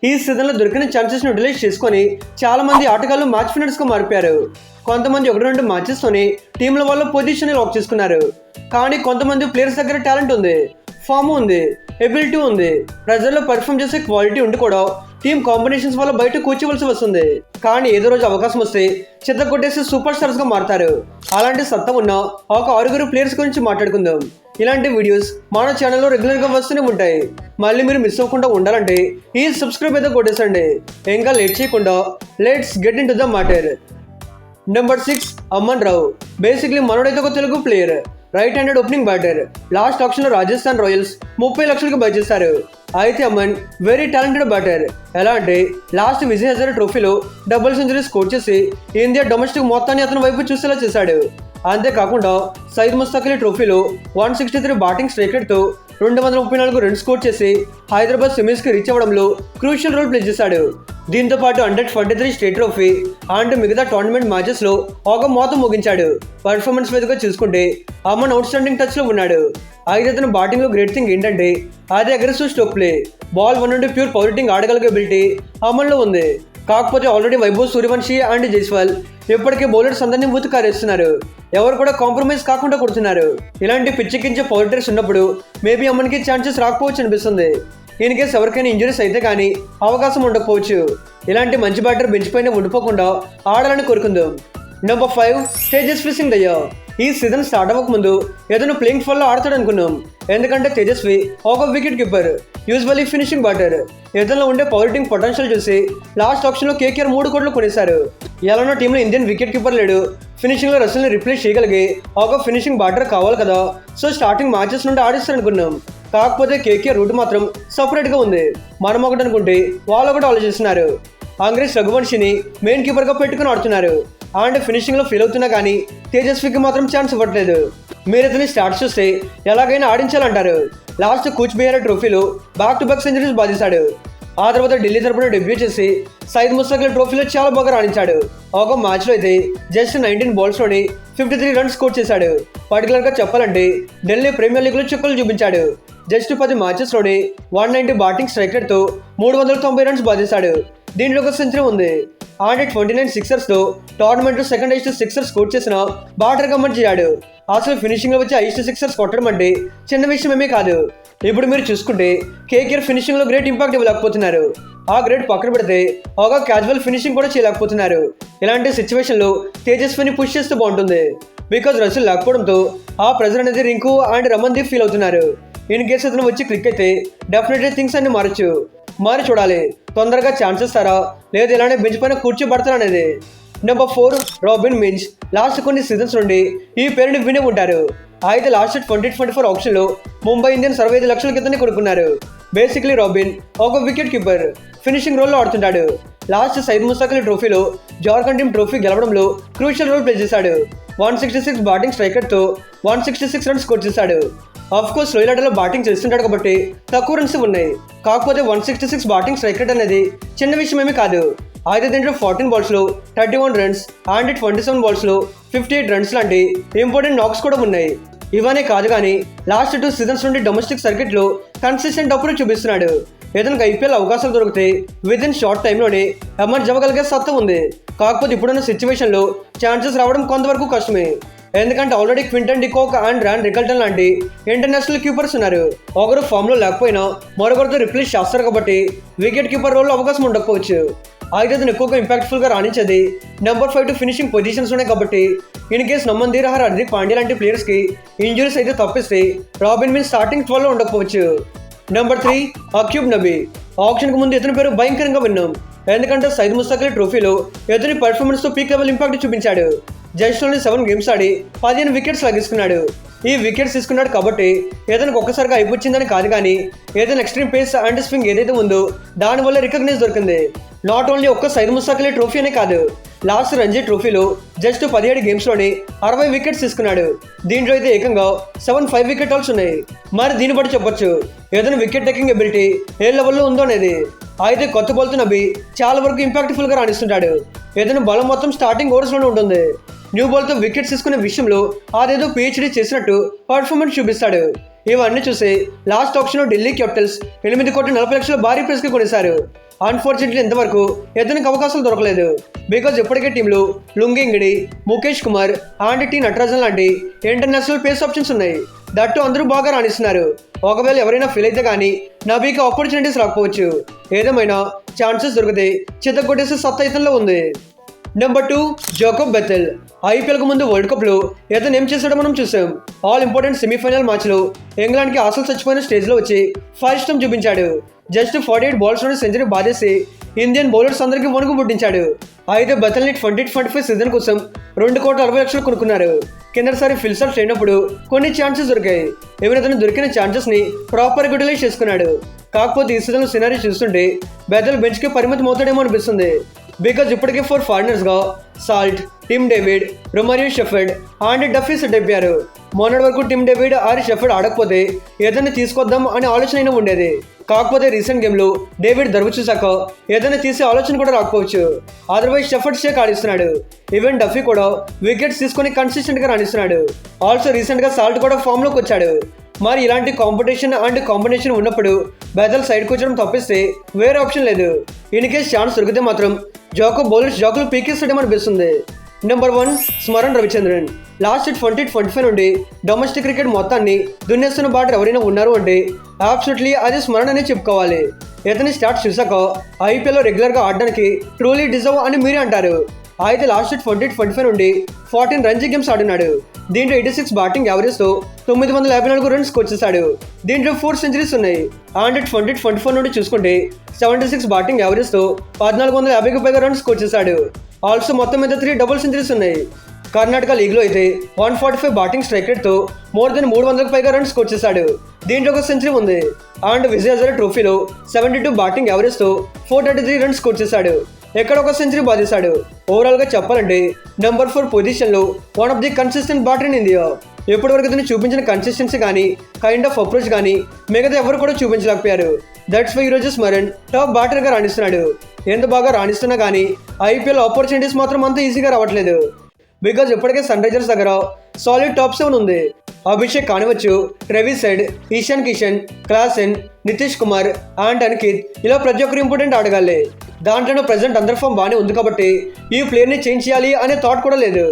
ఈ సీజన్లో దొరికిన ఛాన్సెస్ను యూటిలైజ్ చేసుకొని చాలా మంది ఆటగాళ్లు మ్యాచ్ ఫినిషర్స్గా మారిపోయారు. కొంతమంది 1-2 మ్యాచెస్తోనే టీంల వల్ల పొజిషన్ లాక్ చేసుకున్నారు. కానీ కొంతమంది ప్లేయర్స్ దగ్గర టాలెంట్ ఉంది, ఫామ్ ఉంది, ఎబిలిటీ ఉంది, ప్రజల్లో పర్ఫామ్ చేసే క్వాలిటీ ఉండి కూడా టీమ్ కాంబినేషన్స్ వల్ల బయట కూర్చోవలసి వస్తుంది. కానీ ఏదో రోజు అవకాశం వస్తే చెత్త కొట్టేసి సూపర్ స్టార్స్ గా మారుతారు. అలాంటి సత్తా ఉన్న ఒక 6 ప్లేయర్స్ గురించి మాట్లాడుకుందాం. ఇలాంటి వీడియోస్ మన ఛానల్లో రెగ్యులర్ గా వస్తూనే ఉంటాయి. మళ్ళీ మీరు మిస్ అవ్వకుండా ఉండాలంటే ఈ సబ్స్క్రైబ్ అయితే కొట్టేసండి. ఇంకా లేట్ చేయకుండా let's get into the matter. Number 6 Aman Rao. Basically మనోడైతే ఒక Telugu player, right handed opening batter. Last option లో రాజస్థాన్ రాయల్స్ 30 లక్షలకు బై చేశారు. అయితే అమన్ వెరీ టాలెంటెడ్ బ్యాటర్. ఎలా అంటే లాస్ట్ విజయ్ హజారే ట్రోఫీలో డబుల్ సెంచరీ స్కోర్ చేసి ఇండియా డొమెస్టిక్ మొత్తాన్ని అతని వైపు చూసేలా చేశాడు. అంతేకాకుండా సయీద్ ముస్తాక్ అలీ ట్రోఫీలో 163 బ్యాటింగ్ స్ట్రైక్ రేట్తో 234 రన్స్ స్కోర్ చేసి హైదరాబాద్ సెమీస్కి రీచ్ అవ్వడంలో క్రూషియల్ రోల్ ప్లే చేశాడు. దీంతో పాటు 143 స్టేట్ ట్రోఫీ అండ్ మిగతా టోర్నమెంట్ మ్యాచెస్లో ఒక మోత ముగించాడు. పర్ఫార్మెన్స్ మీదుగా చూసుకుంటే అమన్ అవుట్ స్టాండింగ్ టచ్లో ఉన్నాడు. అయితే అతను బ్యాటింగ్లో గ్రేట్ థింగ్ ఏంటంటే అదే అగ్రెసివ్ స్ట్రోక్ ప్లే. బాల్ 1 నుండి ప్యూర్ పవర్ హిట్టింగ్ ఆడగలిగే ఎబిలిటీ అమన్లో ఉంది. కాకపోతే ఆల్రెడీ వైభవ్ సూర్యవంశీ అండ్ జైస్వాల్ ఇప్పటికే బౌలర్స్ అందరినీ మూతుకారేస్తున్నారు. ఎవరు కూడా కాంప్రమైజ్ కాకుండా కొడుతున్నారు. ఇలాంటి పిచ్చెక్కించే పవర్ హిట్టర్స్ ఉన్నప్పుడు మేబీ అమన్కి ఛాన్సెస్ రాకపోవచ్చు అనిపిస్తుంది. ఇన్ కేసు ఎవరికైనా ఇంజరీస్ అయితే కానీ అవకాశం ఉండకపోవచ్చు. ఇలాంటి మంచి బ్యాటర్ బెంచ్ పైన ఉండిపోకుండా ఆడాలని కోరుకుందాం. నెంబర్ 5 తేజస్వి సింగ్ దయ్యా. ఈ సీజన్ స్టార్ట్ అవ్వక ముందు ఏదైనా ప్లేయింగ్ ఫాల్లో ఆడతాడు అనుకున్నాం. ఎందుకంటే తేజస్వి ఒక wicket keeper, usually finishing batter. ఇతనిలో ఉండే పవర్ హిట్టింగ్ పొటెన్షియల్ చూసి లాస్ట్ ఆప్షన్లో కేకేఆర్ 3 కోట్లు కొనేశారు. ఎలానో టీంలో ఇండియన్ వికెట్ కీపర్ లేడు, ఫినిషింగ్లో రసల్ని రిప్లేస్ చేయగలిగే ఒక ఫినిషింగ్ బ్యాటర్ కావాలి కదా. సో స్టార్టింగ్ మ్యాచెస్ నుండి ఆడిస్తారు అనుకున్నాం. కాకపోతే కేకేఆర్ రూట్ మాత్రం సపరేట్గా ఉంది. మనం ఒకటి అనుకుంటే వాళ్ళు ఒకటి ఆలోచిస్తున్నారు. అంగ్రేజ్ రఘువంశిని మెయిన్ కీపర్గా పెట్టుకుని ఆడుతున్నారు. అండ్ ఫినిషింగ్లో ఫెయిల్ అవుతున్నా కానీ తేజస్వికి మాత్రం ఛాన్స్ ఇవ్వట్లేదు. మీరు ఇతని స్టార్ట్స్ చూస్తే ఎలాగైనా ఆడించాలంటారు. లాస్ట్ కూచ్ బిహార్ ట్రోఫీలో బ్యాక్ టు బ్యాక్ సెంచరీస్ బాధిస్తాడు. ఆ తర్వాత ఢిల్లీ తరపున డెబ్యూ చేసి సయీద్ ముస్తాక్ అలీ ట్రోఫీలో చాలా బాగా రాణించాడు. ఒక మ్యాచ్లో అయితే జస్ట్ 19 బాల్స్లోని 53 రన్స్ స్కోర్ చేశాడు. పర్టికులర్గా చెప్పాలంటే ఢిల్లీ ప్రీమియర్ లీగ్లో చుక్కలు చూపించాడు. జస్ట్ 10 మ్యాచెస్లోని 190 బ్యాటింగ్ స్ట్రైక్ రేట్తో 390 రన్స్ బాధిస్తాడు. దీంట్లో ఒక సెంచరీ ఉంది. 129 సిక్సర్స్తో టోర్నమెంట్లో సెకండ్ హైయెస్ట్ సిక్సర్ స్కోర్ చేసిన బ్యాటర్గా అమర్చాడు. అసలు ఫినిషింగ్లో వచ్చి హైయెస్ట్ సిక్సర్స్ కొట్టడం అంటే చిన్న విషయం ఏమీ కాదు. ఇప్పుడు మీరు చూసుకుంటే కేకేఆర్ ఫినిషింగ్లో గ్రేట్ ఇంపాక్ట్ ఇవ్వలేకపోతున్నారు. ఆ గ్రేట్ పక్కన పెడితే ఒక క్యాజువల్ ఫినిషింగ్ కూడా చేయలేకపోతున్నారు. ఇలాంటి సిచ్యువేషన్లో తేజస్విని పుష్ చేస్తే బాగుంటుంది. బికాజ్ రసల్ లేకపోవడంతో ఆ ప్రెజర్ అనేది రింకు అండ్ రమన్దీప్ ఫీల్ అవుతున్నారు. ఇన్ కేసు అతను వచ్చి క్లిక్ అయితే డెఫినెట్లీ థింగ్స్ అన్ని మారచ్చు. మరి చూడాలి తొందరగా ఛాన్స్ ఇస్తారా లేదా ఇలానే బెంచ్ పైన కూర్చోబడతారా అనేది. Number 4 robin Minz. లాస్ట్ కొన్ని సీజన్స్ నుండి ఈ పేరుని వినే ఉంటారు. అయితే లాస్ట్ 2024 ఆప్షన్లో ముంబై ఇండియన్స్ 65 లక్షల కిందనే కొనుక్కున్నారు. బేసిక్లీ రాబిన్ ఒక వికెట్ కీపర్, ఫినిషింగ్ రోల్లో ఆడుతుంటాడు. లాస్ట్ సయీద్ ముస్తాక్ అలీ ట్రోఫీలో జార్ఖండ్ టీం ట్రోఫీ గెలవడంలో క్రూషియల్ రోల్ ప్లే చేశాడు. 166 బ్యాటింగ్ స్ట్రైక్ రేట్తో 166 రన్స్ స్కోర్ చేశాడు. కోర్స్ లోయల్ ఆర్డర్లో బ్యాటింగ్ చేస్తుంటాడు కాబట్టి తక్కువ రన్స్ ఉన్నాయి. కాకపోతే 166 బ్యాటింగ్ స్ట్రైక్ రేట్ అనేది చిన్న విషయం ఏమీ కాదు. అయితే దీంట్లో 14 బాల్స్లో 31 రన్స్ అండ్ 27 బాల్స్లో 58 రన్స్ లాంటి ఇంపార్టెంట్ నాక్స్ కూడా ఉన్నాయి. ఇవన్నీ కాదు కానీ లాస్ట్ 2 సీజన్స్ నుండి డొమెస్టిక్ సర్కిట్లో కన్సిస్టెంట్ అప్రోచ్ చూపిస్తున్నాడు. ఇతనికి ఐపీఎల్ అవకాశాలు దొరికితే విత్ ఇన్ షార్ట్ టైంలోనే ఎమర్జ్ అవ్వగలిగే సత్తా ఉంది. కాకపోతే ఇప్పుడున్న సిచ్యువేషన్లో ఛాన్సెస్ రావడం కొంతవరకు కష్టమే. ఎందుకంటే already Quinton de Kock and Ryan Rickelton లాంటి ఇంటర్నేషనల్ కీపర్స్ ఉన్నారు. ఒకరు ఫామ్లో లేకపోయినా మరొకరితో రిప్లేస్ చేస్తారు కాబట్టి వికెట్ కీపర్ రోల్లో అవకాశం ఉండకపోవచ్చు. అయితే అతను ఎక్కువగా ఇంపాక్ట్ఫుల్గా రాణించేది నెంబర్ 5 ఫినిషింగ్ పొజిషన్స్ ఉన్నాయి కాబట్టి ఇన్ కేసు నమన్ ధీరహర్, హార్దిక్ పాండ్యా లాంటి ప్లేయర్స్కి ఇంజరీస్ అయితే తప్పిస్తే రాబిన్ మిన్స్ స్టార్టింగ్ 12లో ఉండకపోవచ్చు. నెంబర్ 3 అక్యూబ్ నబీ. ఆప్షన్కి ముందు ఇతని పేరు భయంకరంగా విన్నాం. ఎందుకంటే సయీద్ ముస్తాక్ అలీ ట్రోఫీలో ఇతని పర్ఫార్మెన్స్తో పీక్ లెవెల్ ఇంపాక్ట్ చూపించాడు. జస్ట్ ఓన్లీ 7 గేమ్స్ ఆడి 15 వికెట్స్ లభిస్తున్నాడు. ఈ వికెట్స్ తీసుకున్నాడు కాబట్టి ఏదైనా ఒక్కసారిగా అయిపోయిందని కాదు కానీ ఏదైనా ఎక్స్ట్రీమ్ పేస్ అండ్ స్వింగ్ ఏదైతే ఉందో దానివల్ల రికగ్నైజ్ దొరికింది. నాట్ ఓన్లీ ఒక్క సయీద్ ముస్తాక్ అలీ ట్రోఫీ అనే కాదు, లాస్ట్ రంజీ ట్రోఫీలో జస్ట్ 17 గేమ్స్లోని 60 వికెట్స్ తీసుకున్నాడు. దీంట్లో అయితే ఏకంగా 7 5 వికెట్ హాల్స్ ఉన్నాయి. మరి దీన్ని బట్టి చెప్పొచ్చు ఏదైనా వికెట్ టేకింగ్ ఎబిలిటీ ఏ లెవెల్లో ఉందో అనేది. అయితే కొత్త బాల్తో నబీ చాలా వరకు ఇంపాక్ట్ఫుల్గా రాణిస్తుంటాడు. ఏదైనా బలం మొత్తం స్టార్టింగ్ ఓవర్స్లోనే ఉంటుంది. న్యూ బాల్తో వికెట్స్ తీసుకునే విషయంలో అదేదో పిహెచ్డీ చేసినట్టు పర్ఫార్మెన్స్ చూపిస్తాడు. ఇవన్నీ చూసి లాస్ట్ ఆప్షన్ ఢిల్లీ క్యాపిటల్స్ 8,40,00,000 భారీ ప్రైస్కి కొనేశారు. అన్ఫార్చునేట్లీ ఇంతవరకు ఇతనికి అవకాశాలు దొరకలేదు. బికాజ్ ఇప్పటికే టీంలో లుంగింగిడి, ముఖేష్ కుమార్ అండ్ టీ నటరాజన్ లాంటి ఇంటర్నేషనల్ పేస్ ఆప్షన్స్ ఉన్నాయి. దట్టు అందరూ బాగా రాణిస్తున్నారు. ఒకవేళ ఎవరైనా ఫెయిల్ అయితే కానీ నబీకి ఆపర్చునిటీస్ రాకపోవచ్చు. ఏదేమైనా ఛాన్సెస్ దొరికితే చిత్తగొట్టేసే సత్తా ఇతనిలో ఉంది. Number 2 Jacob Bethell. ఐపీఎల్కు ముందు వరల్డ్ కప్లో ఇతను ఏం చేశాడో మనం చూసాం. ఆల్ ఇంపార్టెంట్ సెమీఫైనల్ మ్యాచ్లో ఇంగ్లాండ్కి ఆశలు చచ్చిపోయిన స్టేజ్లో వచ్చి ఫస్ట్ టైం చూపించాడు. జస్ట్ 48 బాల్స్లోనే సెంచరీ బాధేసి ఇండియన్ బౌలర్స్ అందరికీ వణుకు పుట్టించాడు. అయితే బెథెల్ని 2025 సీజన్ కోసం 2,60,00,000 కొనుక్కున్నారు. కిందసారి ఫిల్సర్స్ అయినప్పుడు కొన్ని ఛాన్సెస్ దొరికాయి. ఎవరైతే దొరికిన ఛాన్సెస్ని ప్రాపర్గా యూటిలైజ్ చేసుకున్నాడు. కాకపోతే ఈ సీజన్లో సినారీ చూస్తుంటే బెథెల్ బెంచ్కి పరిమితం అవుతాడేమో అనిపిస్తుంది. బికాజ్ ఇప్పటికే 4 ఫారినర్స్గా Salt, Tim David, Romario Shepherd and Duffy set అయిపోయారు. మొన్నటి వరకు టిమ్ డేవిడ్ ఆర్ షెఫర్డ్ ఆడకపోతే ఏదైనా తీసుకొద్దాం అనే ఆలోచన అయినా ఉండేది. కాకపోతే రీసెంట్ గేమ్లో డేవిడ్ దరువు చూసాక ఏదైనా తీసే ఆలోచన కూడా రాకపోవచ్చు. అదర్వైజ్ షెఫర్డ్ షేక్ ఆడిస్తున్నాడు. ఈవెన్ డఫీ కూడా వికెట్స్ తీసుకొని కన్సిస్టెంట్గా రాణిస్తున్నాడు. ఆల్సో రీసెంట్గా సాల్ట్ కూడా ఫామ్లోకి వచ్చాడు. మరి ఇలాంటి కాంపిటీషన్ అండ్ కాంబినేషన్ ఉన్నప్పుడు బెథెల్ సైడ్కి వచ్చడం తప్పిస్తే వేరే ఆప్షన్ లేదు. ఇన్ కేస్ ఛాన్స్ దొరికితే మాత్రం జాకోబ్ బౌలర్స్ జాకులు పీకేస్తాడేమో అనిపిస్తుంది. నెంబర్ 1 స్మరణ్ రవిచంద్రన్. లాస్ట్ 2025 నుండి డొమెస్టిక్ క్రికెట్ మొత్తాన్ని దున్నేస్తున్న బాటర్ ఎవరైనా ఉన్నారు అంటే అబ్సల్యూట్లీ అది స్మరణ్ అనే చెప్పుకోవాలి. ఇతని స్టార్ట్స్ చూసాక ఐపీఎల్లో రెగ్యులర్గా ఆడడానికి ట్రూలీ డిజర్వ్ అని మీరే అంటారు. అయితే లాస్ట్ 2025 నుండి 14 రంజీ గేమ్స్ ఆడినాడు. దీంట్లో 86 బ్యాటింగ్ యావరేజ్తో 954 రన్స్ వచ్చేసాడు. దీంట్లో 4 సెంచరీస్ ఉన్నాయి. అండ్ 2024 నుండి చూసుకుంటే 76 బ్యాటింగ్ యావరేజ్తో 1,450కి పైగా రన్స్ వచ్చేసాడు. ఆల్సో మొత్తం మీద 3 డబుల్ సెంచరీస్ ఉన్నాయి. కర్ణాటక లీగ్లో అయితే 145 బ్యాటింగ్ స్ట్రైక్ రేట్తో మోర్ దెన్ 300కి పైగా రన్స్ వచ్చేసాడు. దీంట్లో ఒక సెంచరీ ఉంది. అండ్ విజయ్ హజారే ట్రోఫీలో 72 బ్యాటింగ్ యావరేజ్తో 433 రన్స్ వచ్చేసాడు. ఎక్కడ ఒక సెంచరీ బాధేశాడు. ఓవరాల్గా చెప్పాలంటే నెంబర్ 4 పొజిషన్లో one of the consistent batter in India. ఎప్పటివరకు ఇతను చూపించిన కన్సిస్టెన్సీ కానీ కైండ్ ఆఫ్ అప్రోచ్ కానీ మిగతా ఎవరు కూడా చూపించలేకపోయారు. దట్స్ వై ఈరోజు స్మరణ్ టాప్ బ్యాటర్గా రాణిస్తున్నాడు. ఎంత బాగా రాణిస్తున్నా కానీ ఐపీఎల్ ఆపర్చునిటీస్ మాత్రం అంత ఈజీగా రావట్లేదు. బికాజ్ ఇప్పటికే సన్ రైజర్స్ దగ్గర సాలిడ్ టాప్ 7 ఉంది. అభిషేక్ కానివచ్చు, Travis Head, Ishan Kishan, Klaasen, Nitish Kumar and Aniket ఇలా ప్రతి ఒక్కరు ఇంపార్టెంట్ ఆడగాలి. దాంట్లోనూ ప్రెజెంట్ అందరి ఫామ్ బాగానే ఉంది కాబట్టి ఈ ప్లేయర్ని చేంజ్ చేయాలి అనే థాట్ కూడా లేదు.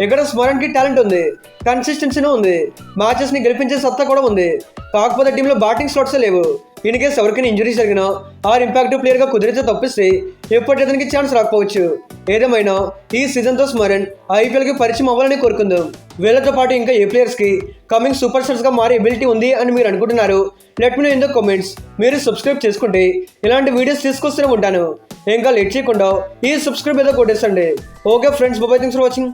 ఇక్కడ స్మరణ్కి టాలెంట్ ఉంది, కన్సిస్టెన్సీనూ ఉంది, మ్యాచెస్ని గెలిపించే సత్తా కూడా ఉంది. కాకపోతే టీంలో బ్యాటింగ్ స్లాట్స్ లేవు. ఇన్ కేసు ఎవరికైనా ఇంజరీస్ జరిగినా ఆర్ ఇంపాక్టివ్ ప్లేయర్గా కుదిరితే తప్పిస్తే ఎప్పటి అతనికి ఛాన్స్ రాకపోవచ్చు. ఏదేమైనా ఈ సీజన్తో స్మరణ్ ఐపీఎల్కి పరిచయం అవ్వాలని కోరుకుందాం. వీళ్ళతో పాటు ఇంకా ఏ ప్లేయర్స్కి కమింగ్ సూపర్ స్టార్స్గా మారే ఎబిలిటీ ఉంది అని మీరు అనుకుంటున్నారు? Let me know in the comments. మీరు సబ్స్క్రైబ్ చేసుకుంటే ఇలాంటి వీడియోస్ తీసుకొస్తూనే ఉంటాను. ఇంకా లేట్ చేయకుండా ఈ సబ్స్క్రైబ్ ఏదో కొట్టేసండి. Okay friends, bye, thanks for watching.